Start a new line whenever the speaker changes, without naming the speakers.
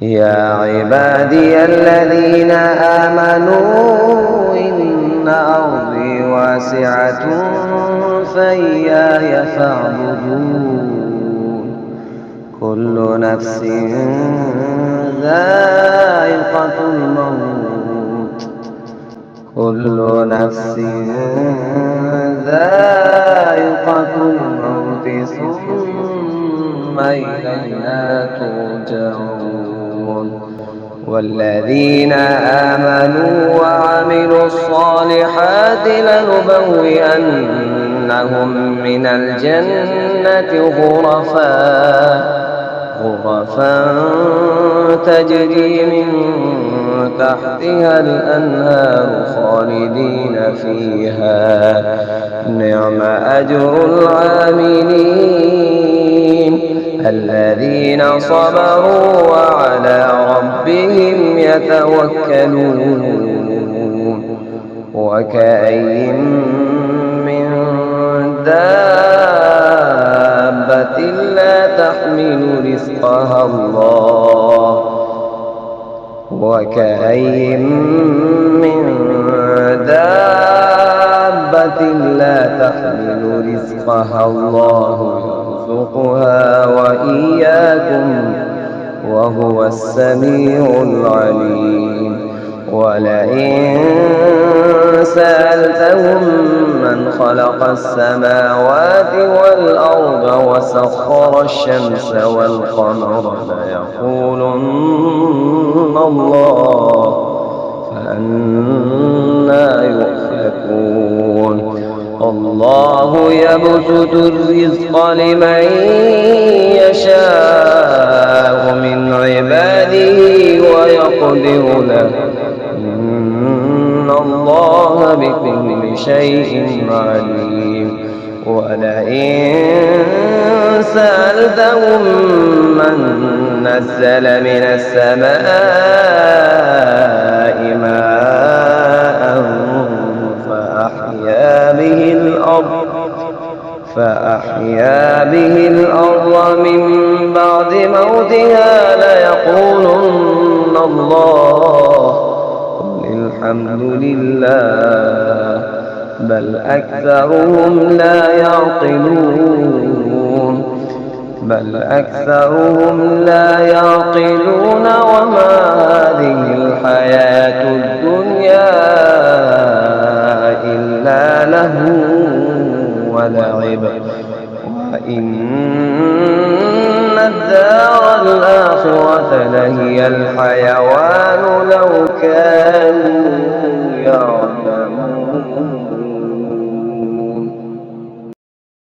يا عبادي الذين آمنوا إن أرضي واسعة فإياي فاعبدون كل نفس ذائقة الموت ثم إلينا ترجعون والذين آمنوا وعملوا الصالحات لنبوئنهم من الجنة غرفا تجري من تحتها الأنهار خالدين فيها نعم أجر العاملين الذين صبروا وعلى ربهم يتوكلون وكأين من دابة لا تحمل رزقها الله يرزقها وإياكم وهو السميع العليم ولئن سألتهم من خلق السماوات والأرض وسخر الشمس والقمر ليقولن الله فأنى يؤفكون الله يبسط الرزق لمن يشاء من عباده ويقدر له إن الله بكل شيء عليم ولئن سألتهم من نزل من السماء ماء فأحيا به الأرض من بعد موتها ليقولن الله قل الحمد لله بل أكثرهم لا يعقلون وما هذه الحياة الدنيا إلا لهو ولعب وإن الدار الآخرة لهي الحيوان لو كانوا يعلمون.